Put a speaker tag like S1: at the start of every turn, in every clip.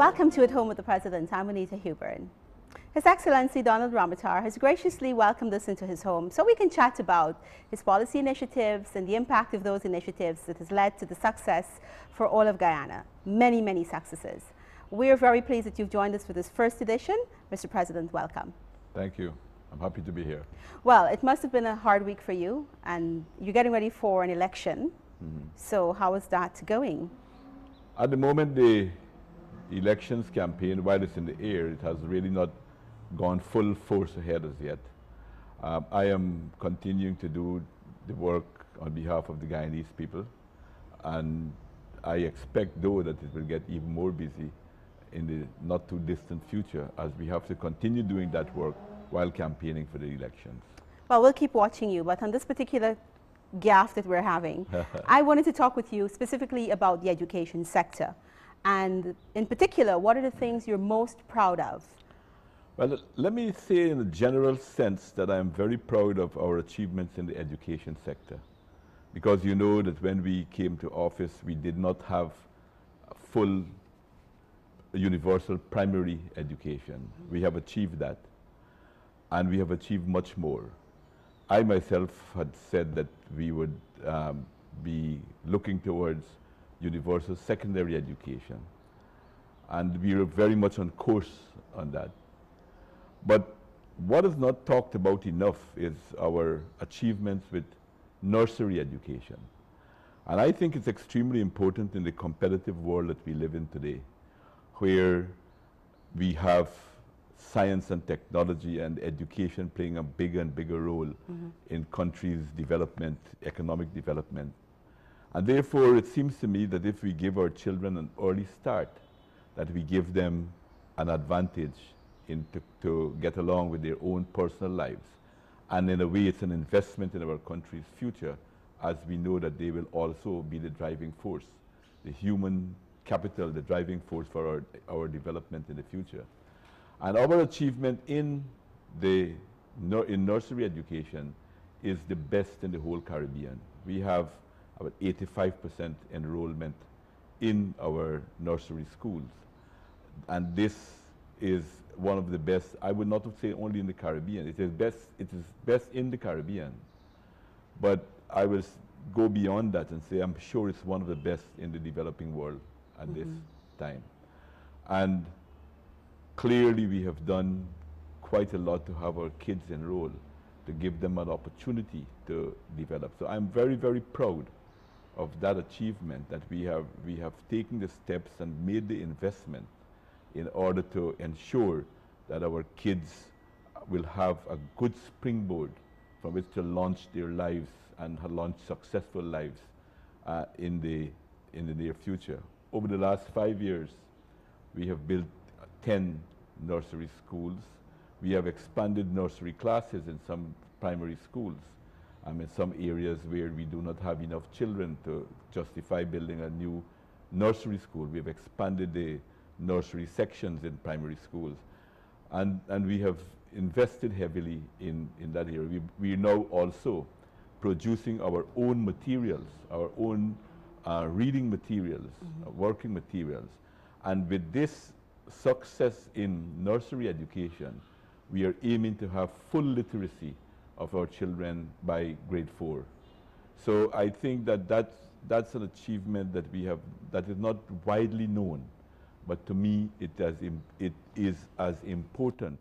S1: Welcome to At Home with the President. I'm Anita Huburn. His Excellency Donald Ramotar has graciously welcomed us into his home so we can chat about his policy initiatives and the impact of those initiatives that has led to the success for all of Guyana. Many, many successes. We are very pleased that you've joined us for this first edition. Mr. President, welcome.
S2: Thank you. I'm happy to be here.
S1: Well, it must have been a hard week for you, and you're getting ready for an election. So how is that going?
S2: At the moment, the elections campaign, while it's in the air, it has really not gone full force ahead as yet. I am continuing to do the work on behalf of the Guyanese people, and I expect, though, that it will get even more busy in the not too distant future as we have to continue doing that work while campaigning for the elections.
S1: Well, we'll keep watching you, but on this particular gaffe that we're having, I wanted to talk with you specifically about the education sector. And in particular, what are the things you're most proud of?
S2: Well, let me say in a general sense that I am very proud of our achievements in the education sector. Because you know that when we came to office, we did not have a full universal primary education. We have achieved that. And we have achieved much more. I myself had said that we would be looking towards universal secondary education. And we are very much on course on that. But what is not talked about enough is our achievements with nursery education. And I think it's extremely important in the competitive world that we live in today, where we have science and technology and education playing a bigger and bigger role in countries' development, economic development. And therefore, it seems to me that if we give our children an early start, that we give them an advantage to get along with their own personal lives. And in a way, it's an investment in our country's future, as we know that they will also be the driving force, the human capital, the driving force for our development in the future. And our achievement in nursery education is the best in the whole Caribbean. We have about 85% enrollment in our nursery schools. And this is one of the best, I would not say only in the Caribbean, it is best in the Caribbean. But I will go beyond that and say I'm sure it's one of the best in the developing world at this time. And clearly we have done quite a lot to have our kids enroll, to give them an opportunity to develop. So I'm very, very proud of that achievement, that we have taken the steps and made the investment in order to ensure that our kids will have a good springboard from which to launch their lives and launch successful lives in the near future. Over the last 5 years, we have built 10 nursery schools. We have expanded nursery classes in some primary schools. In some areas where we do not have enough children to justify building a new nursery school, we have expanded the nursery sections in primary schools. And we have invested heavily in that area. We are now also producing our own materials, our own reading materials, working materials. And with this success in nursery education, we are aiming to have full literacy of our children by grade 4. So I think that that's an achievement that we have, that is not widely known, but to me it is as important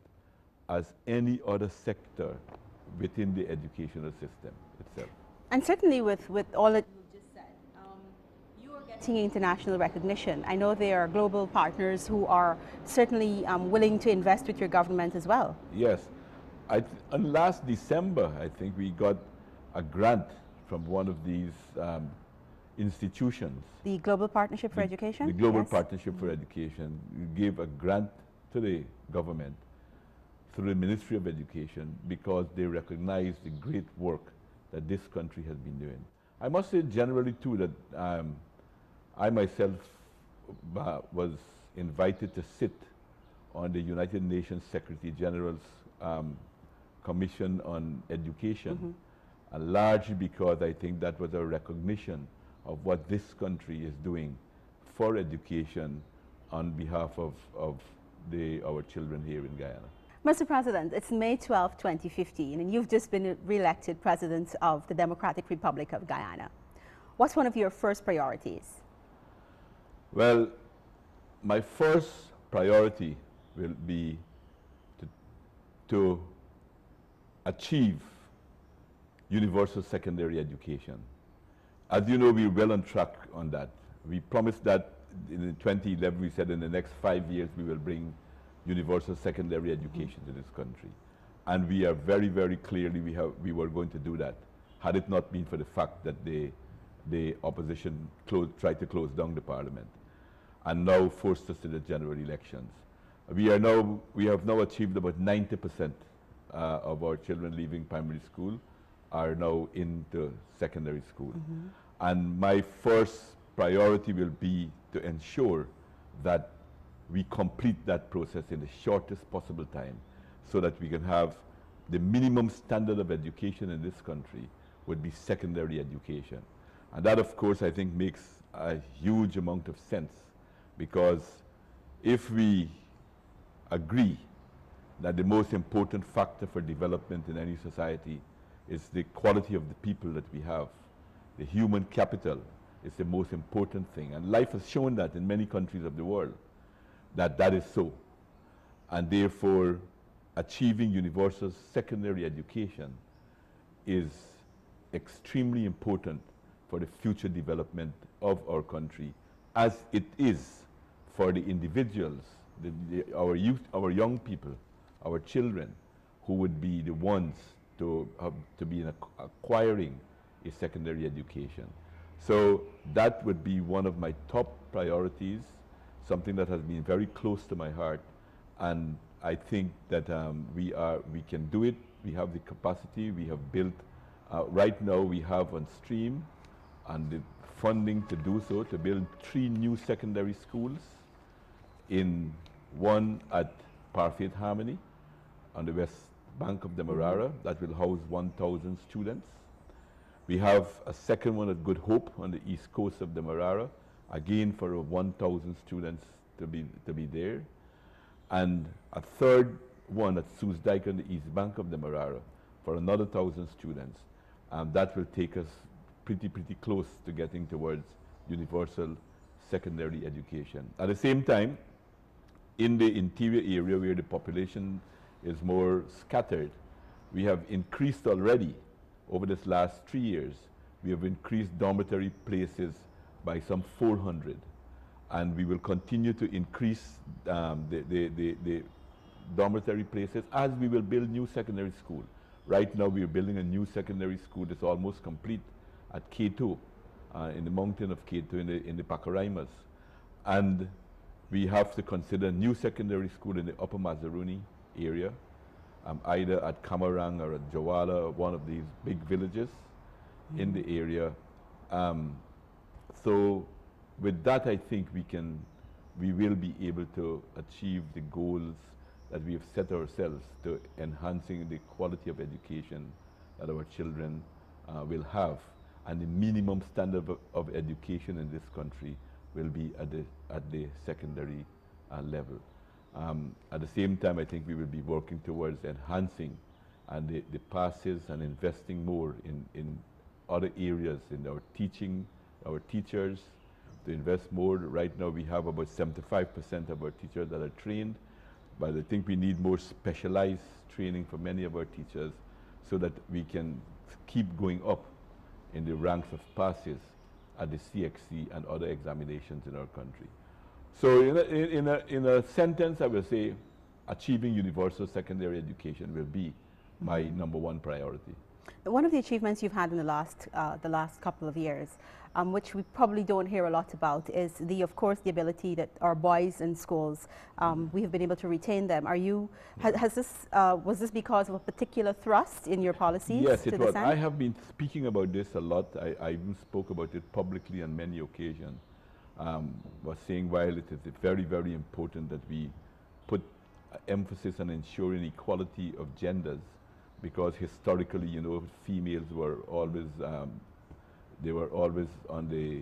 S2: as any other sector within the educational system itself.
S1: And certainly with all that you just said, you are getting international recognition. I know there are global partners who are certainly willing to invest with your government as well.
S2: Yes. And last December, I think we got a grant from one of these institutions.
S1: The Global Partnership for Education?
S2: The Global Partnership for Education. We gave a grant to the government through the Ministry of Education because they recognize the great work that this country has been doing. I must say generally too that I myself was invited to sit on the United Nations Secretary General's Commission on Education, and largely because I think that was a recognition of what this country is doing for education on behalf of our children here in Guyana.
S1: Mr. President, it's May 12, 2015, and you've just been re-elected President of the Democratic Republic of Guyana. What's one of your first priorities?
S2: Well, my first priority will be to achieve universal secondary education. As you know, we're well on track on that. We promised that in 2011, we said in the next 5 years we will bring universal secondary education to this country. And we are very, very clearly we were going to do that, had it not been for the fact that the opposition tried to close down the parliament and now forced us to the general elections. We have now achieved about 90% of our children leaving primary school are now into secondary school. And my first priority will be to ensure that we complete that process in the shortest possible time so that we can have the minimum standard of education in this country would be secondary education. And that, of course, I think makes a huge amount of sense, because if we agree that the most important factor for development in any society is the quality of the people that we have, the human capital is the most important thing. And life has shown that in many countries of the world, that is so. And therefore, achieving universal secondary education is extremely important for the future development of our country, as it is for the individuals, our youth, our young people, our children, who would be the ones to be acquiring a secondary education. So that would be one of my top priorities, something that has been very close to my heart, and I think that we can do it. We have the capacity. We have built. Right now, we have on stream and the funding to do so, to build 3 new secondary schools. One at Parfaite Harmony on the west bank of the Demerara that will house 1,000 students. We have a second one at Good Hope on the east coast of the Demerara, again for 1,000 students to be there, and a third one at Soesdijk on the east bank of the Demerara for another 1,000 students. That will take us pretty close to getting towards universal secondary education. At the same time, in the interior area where the population is more scattered, we have increased already over this last 3 years. We have increased dormitory places by some 400, and we will continue to increase the dormitory places as we will build new secondary school. Right now we are building a new secondary school that's almost complete at K2, in the mountain of K2 in the Pacaraimaz. And we have to consider a new secondary school in the upper Mazaruni area, either at Kamarang or at Jawala, one of these big villages in the area. So with that, I think we will be able to achieve the goals that we have set ourselves to enhancing the quality of education that our children will have. And the minimum standard of education in this country will be at the secondary level. At the same time, I think we will be working towards enhancing and the passes and investing more in other areas, in our teaching, our teachers, to invest more. Right now we have about 75% of our teachers that are trained, but I think we need more specialized training for many of our teachers so that we can keep going up in the ranks of passes at the CXC and other examinations in our country. So in a sentence, I will say achieving universal secondary education will be my #1 priority.
S1: One of the achievements you've had in the last couple of years, which we probably don't hear a lot about, is of course, the ability that our boys in schools, we have been able to retain them. Was this because of a particular thrust in your policies?
S2: Yes, it was. I have been speaking about this a lot. I even spoke about it publicly on many occasions. Was saying while it is very, very important that we put emphasis on ensuring equality of genders, because historically, you know, females were always they were always on the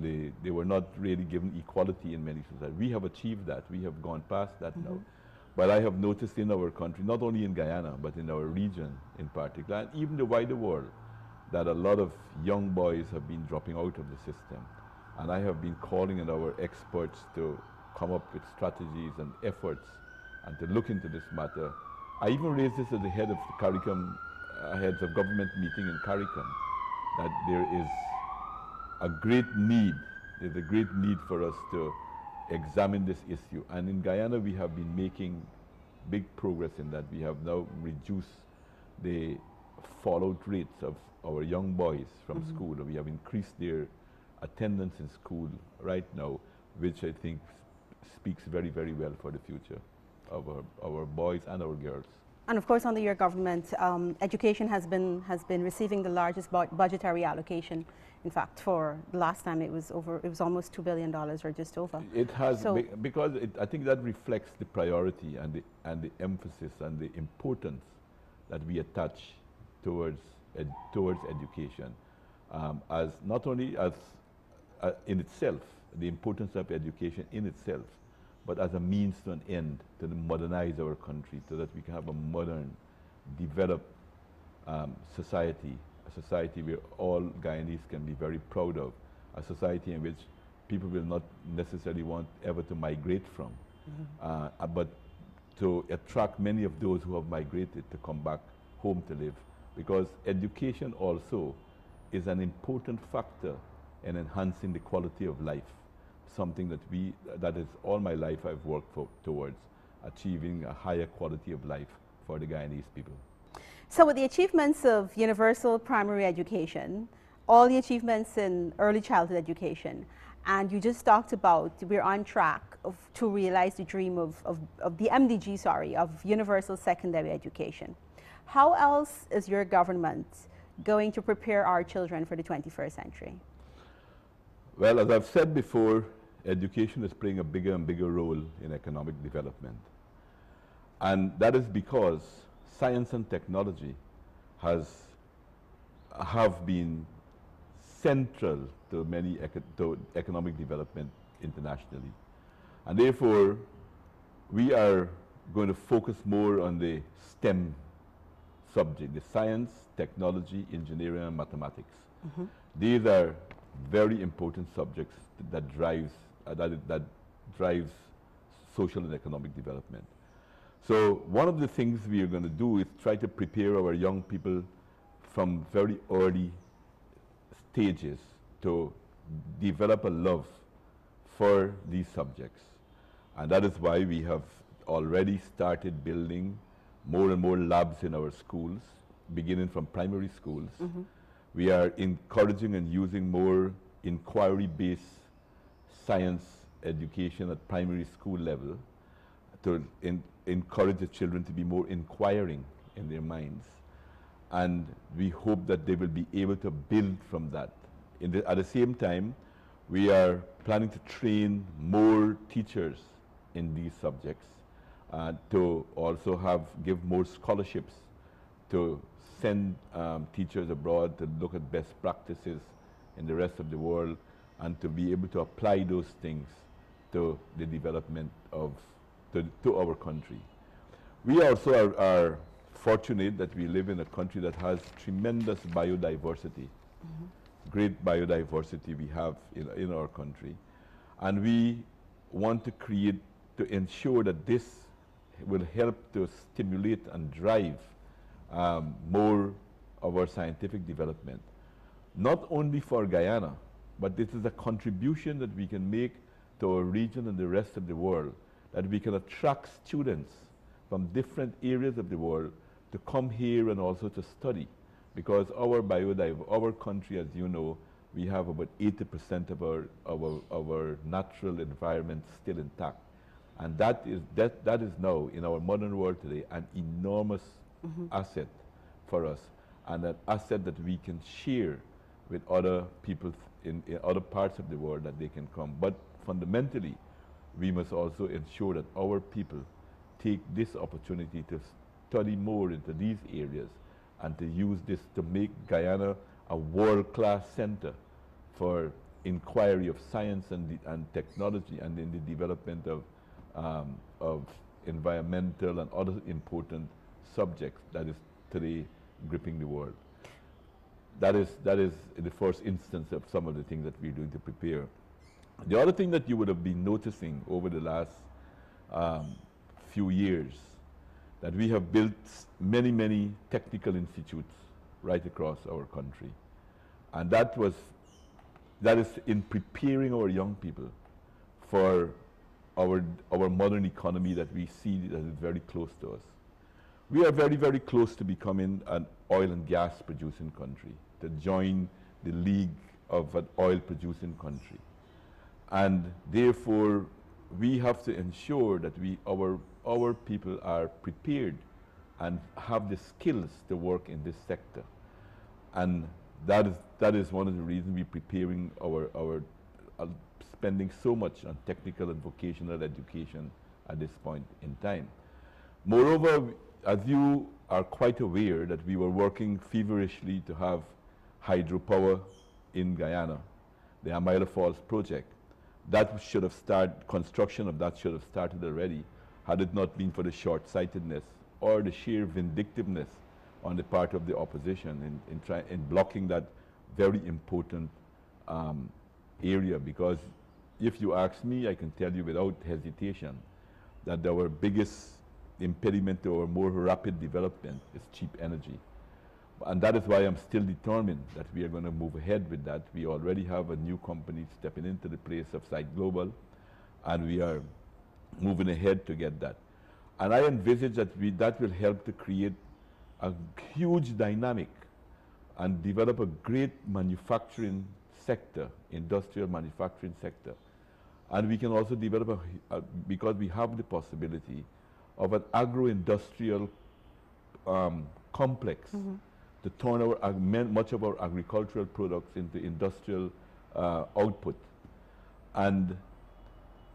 S2: they were not really given equality in many societies. We have achieved that. We have gone past that now. But I have noticed in our country, not only in Guyana, but in our region in particular, and even the wider world, that a lot of young boys have been dropping out of the system. And I have been calling on our experts to come up with strategies and efforts and to look into this matter. I even raised this at the head of the CARICOM, heads of government meeting in CARICOM, that there is a great need, there's a great need for us to examine this issue. And in Guyana, we have been making big progress in that. We have now reduced the fallout rates of our young boys from school. We have increased their attendance in school right now, which I think speaks very, very well for the future of our boys and our girls.
S1: And of course, under your government, education has been receiving the largest budgetary allocation. In fact, for the last time, it was almost $2 billion or just over.
S2: It has, so because I think that reflects the priority and the emphasis and the importance that we attach towards education, as not only as in itself, the importance of education in itself, but as a means to an end to modernize our country so that we can have a modern, developed society, a society where all Guyanese can be very proud of, a society in which people will not necessarily want ever to migrate from, but to attract many of those who have migrated to come back home to live, because education also is an important factor in enhancing the quality of life, something that is all my life I've worked towards achieving a higher quality of life for the Guyanese people.
S1: So with the achievements of universal primary education, all the achievements in early childhood education, and you just talked about we're on track to realize the dream of the MDG, of universal secondary education. How else is your government going to prepare our children for the 21st century?
S2: Well, as I've said before, education is playing a bigger and bigger role in economic development. And that is because science and technology have been central to many economic development internationally. And therefore, we are going to focus more on the STEM subject, the science, technology, engineering, and mathematics. These are very important subjects that drives social and economic development. So one of the things we are going to do is try to prepare our young people from very early stages to develop a love for these subjects. And that is why we have already started building more and more labs in our schools, beginning from primary schools. We are encouraging and using more inquiry-based science education at primary school level to encourage the children to be more inquiring in their minds. And we hope that they will be able to build from that. At the same time, we are planning to train more teachers in these subjects, to also give more scholarships to send teachers abroad to look at best practices in the rest of the world and to be able to apply those things to the development to our country. We also are fortunate that we live in a country that has tremendous biodiversity, great biodiversity we have in our country. And we want to ensure that this will help to stimulate and drive more of our scientific development, not only for Guyana, but this is a contribution that we can make to our region and the rest of the world, that we can attract students from different areas of the world to come here and also to study, because our country, as you know, we have about 80% of our natural environment still intact. And that is now, in our modern world today, an enormous asset for us, and an asset that we can share with other people in other parts of the world that they can come. But fundamentally, we must also ensure that our people take this opportunity to study more into these areas and to use this to make Guyana a world-class center for inquiry of science and technology, and in the development of environmental and other important subjects that is today gripping the world. That is the first instance of some of the things that we're doing to prepare. The other thing that you would have been noticing over the last few years, that we have built many, many technical institutes right across our country. And that is in preparing our young people for our modern economy that we see that is very close to us. We are very, very close to becoming an oil and gas producing country, to join the league of an oil producing country. And therefore, we have to ensure that our people are prepared and have the skills to work in this sector. And that is one of the reasons we're preparing spending so much on technical and vocational education at this point in time. Moreover, as you are quite aware, that we were working feverishly to have hydropower in Guyana, the Amaila Falls project. That should have started, construction of that should have started already, had it not been for the short-sightedness or the sheer vindictiveness on the part of the opposition in blocking that very important area. Because if you ask me, I can tell you without hesitation that our biggest impediment to our more rapid development is cheap energy. And that is why I'm still determined that we are going to move ahead with that. We already have a new company stepping into the place of Site Global, and we are moving ahead to get that. And I envisage that that will help to create a huge dynamic and develop a great manufacturing sector, industrial manufacturing sector. And we can also develop, because we have the possibility of an agro-industrial complex to turn much of our agricultural products into industrial output. And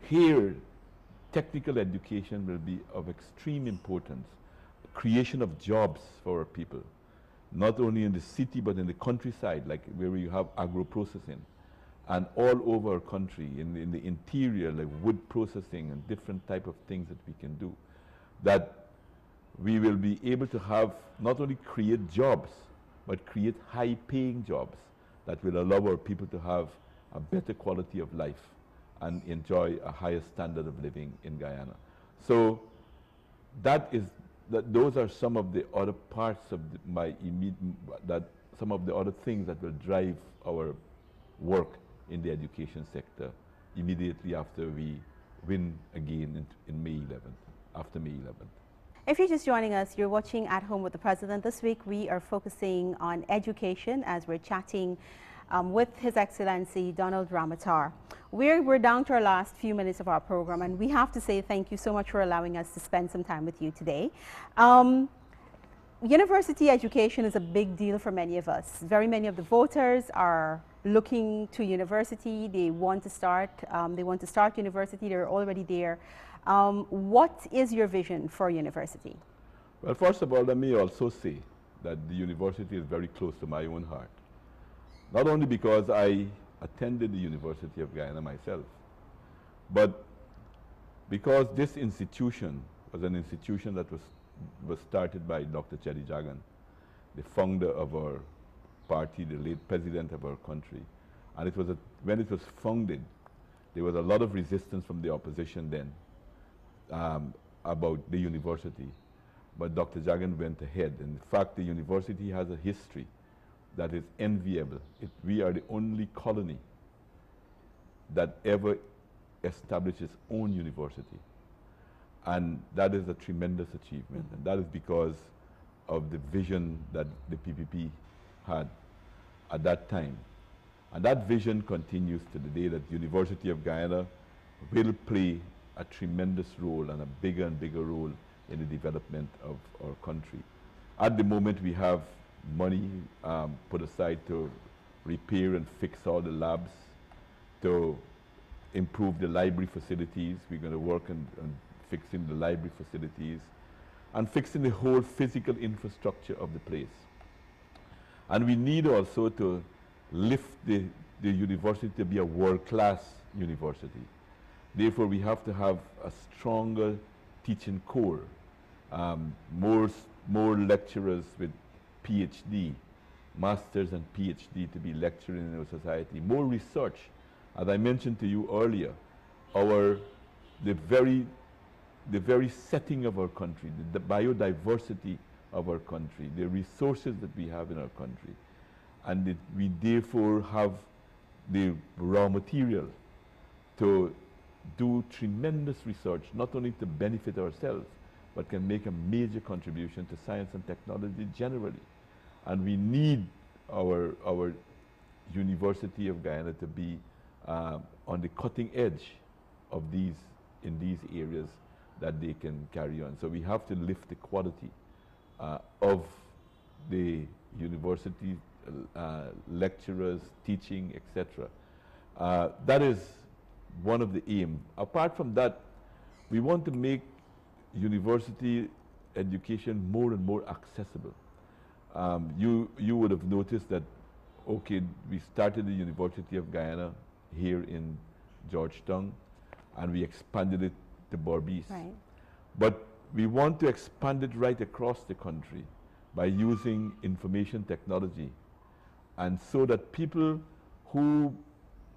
S2: here, technical education will be of extreme importance. Creation of jobs for our people, not only in the city but in the countryside, like where we have agro-processing, and all over our country, in the interior, like wood processing and different type of things that we can do, that we will be able to have, not only create jobs, but create high-paying jobs that will allow our people to have a better quality of life and enjoy a higher standard of living in Guyana. So those are some of the other parts of some of the other things that will drive our work in the education sector immediately after we win again in May 11th, after May 11th.
S1: If you're just joining us, you're watching At Home with the President. This week we are focusing on education as we're chatting with His Excellency Donald Ramotar. We're down to our last few minutes of our program, and we have to say thank you so much for allowing us to spend some time with you today. University education is a big deal for many of us. Very many of the voters are looking to university. They want to start university. They're already there. What is your vision for university?
S2: Well, first of all, let me also say that the university is very close to my own heart. Not only because I attended the University of Guyana myself, but because this institution was an institution that was started by Dr. Chedi Jagan, the founder of our party, the late president of our country. And when it was founded, there was a lot of resistance from the opposition then about the university. But Dr. Jagan went ahead. And in fact, the university has a history that is enviable. We are the only colony that ever established its own university. And that is a tremendous achievement. And that is because of the vision that the PPP had at that time. And that vision continues to the day, that University of Guyana will play a tremendous role and a bigger and bigger role in the development of our country. At the moment, we have money put aside to repair and fix all the labs, to improve the library facilities. We're going to work on fixing the library facilities and fixing the whole physical infrastructure of the place. And we need also to lift the the university to be a world-class university. Therefore, we have to have a stronger teaching core, more lecturers with PhD, masters and PhD to be lecturing in our society, more research. As I mentioned to you earlier, the very setting of our country, the biodiversity of our country, the resources that we have in our country, and that we therefore have the raw material to do tremendous research, not only to benefit ourselves, but can make a major contribution to science and technology generally. And we need our University of Guyana to be on the cutting edge of in these areas that they can carry on. So we have to lift the quality of the university lecturers, teaching, etc. That is one of the aims. Apart from that, we want to make university education more and more accessible. You would have noticed that, okay, we started the University of Guyana here in Georgetown, and we expanded it to Berbice.
S1: Right.
S2: But we want to expand it right across the country by using information technology, and so that people who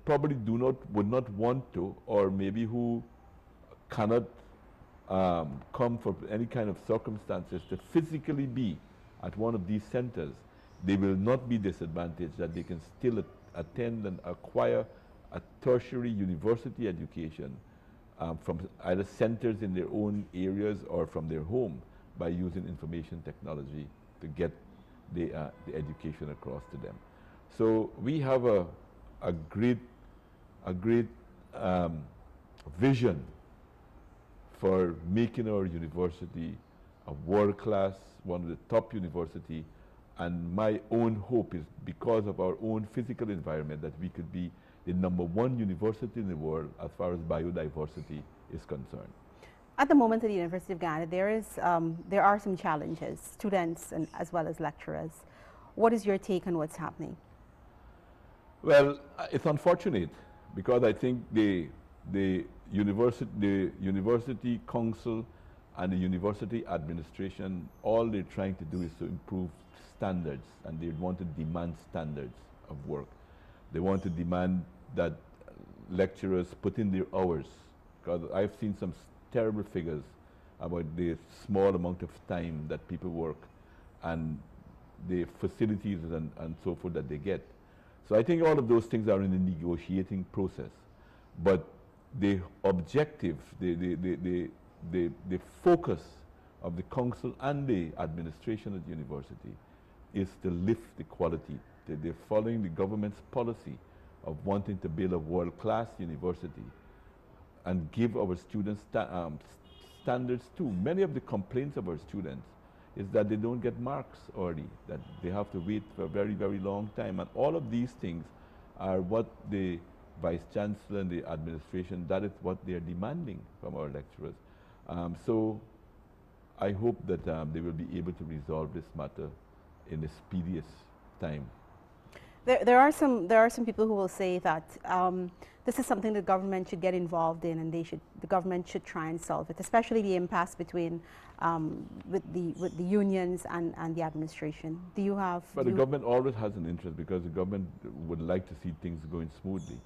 S2: probably would not want to, or maybe who cannot come for any kind of circumstances to physically be at one of these centers, they will not be disadvantaged, that they can still attend and acquire a tertiary university education from either centers in their own areas or from their home by using information technology to get the education across to them. So we have a great vision for making our university a world-class, one of the top university, and my own hope is, because of our own physical environment, that we could be the #1 university in the world as far as biodiversity is concerned.
S1: At the moment at the University of Guyana, there are some challenges, students and as well as lecturers. What is your take on what's happening?
S2: Well, it's unfortunate, because I think the university council and the university administration, all they're trying to do is to improve standards, and they want to demand standards of work. They want to demand that lecturers put in their hours, because I've seen some terrible figures about the small amount of time that people work and the facilities and so forth that they get. So I think all of those things are in the negotiating process. But the objective, the focus of the council and the administration at the university is to lift the quality. They're following the government's policy of wanting to build a world-class university and give our students standards too. Many of the complaints of our students is that they don't get marks early, that they have to wait for a very, very long time. And all of these things are what the Vice Chancellor and the administration, that is what they are demanding from our lecturers. So I hope that they will be able to resolve this matter in the speediest time.
S1: There are some people who will say that this is something the government should get involved in, and the government should try and solve it, especially the impasse between with the unions and the administration. Do you have? But
S2: the government always has an interest, because the government would like to see things going smoothly.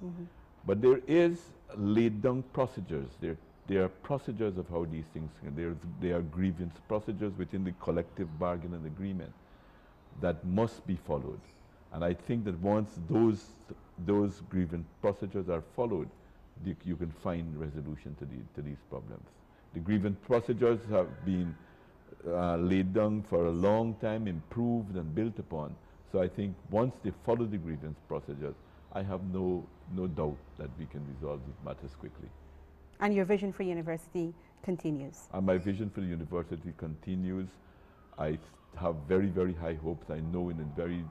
S2: But there is laid down procedures. There are procedures of how these things. There are grievance procedures within the collective bargaining agreement that must be followed. And I think that once those grievance procedures are followed, you can find resolution to these problems. The grievance procedures have been laid down for a long time, improved and built upon. So I think once they follow the grievance procedures, I have no doubt that we can resolve these matters quickly.
S1: And your vision for university continues?
S2: And my vision for the university continues. I have very, very high hopes. I know in the very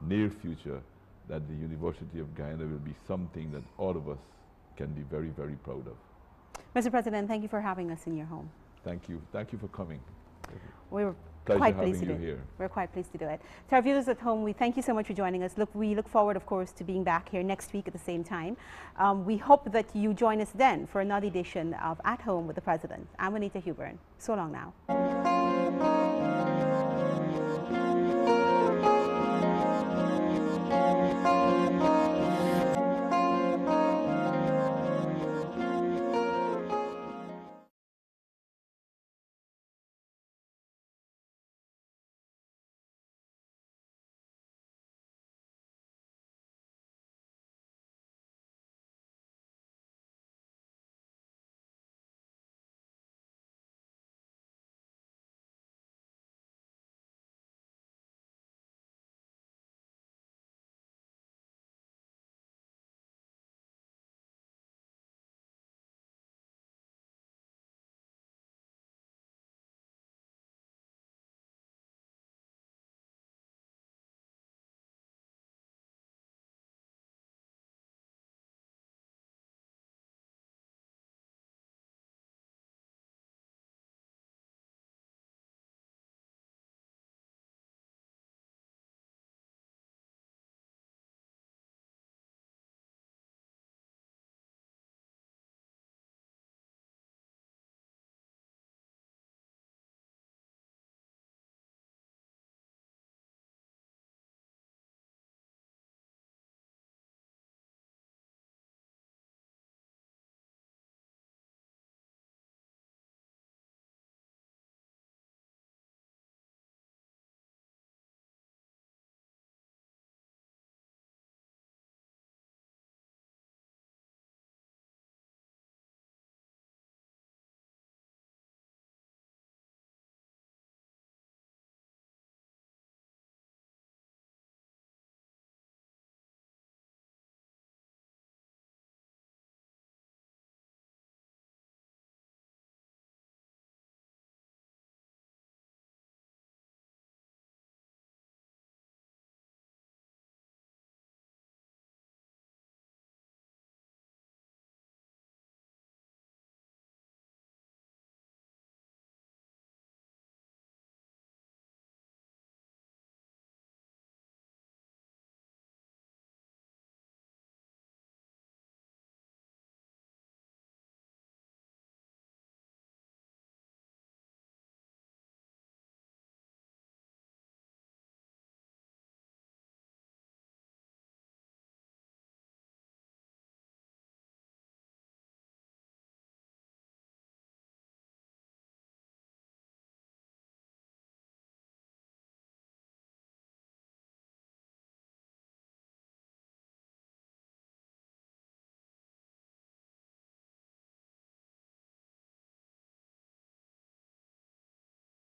S2: near future that the University of Guyana will be something that all of us can be very, very proud of.
S1: Mr. President, thank you for having us in your home.
S2: Thank you. Thank you for coming.
S1: We're
S2: Pleasure
S1: quite pleased to
S2: having
S1: do
S2: you
S1: it.
S2: here.
S1: We're quite pleased to do it. To our viewers at home, we thank you so much for joining us. We look forward, of course, to being back here next week at the same time. We hope that you join us then for another edition of At Home with the President. I'm Anita Hubern. So long now.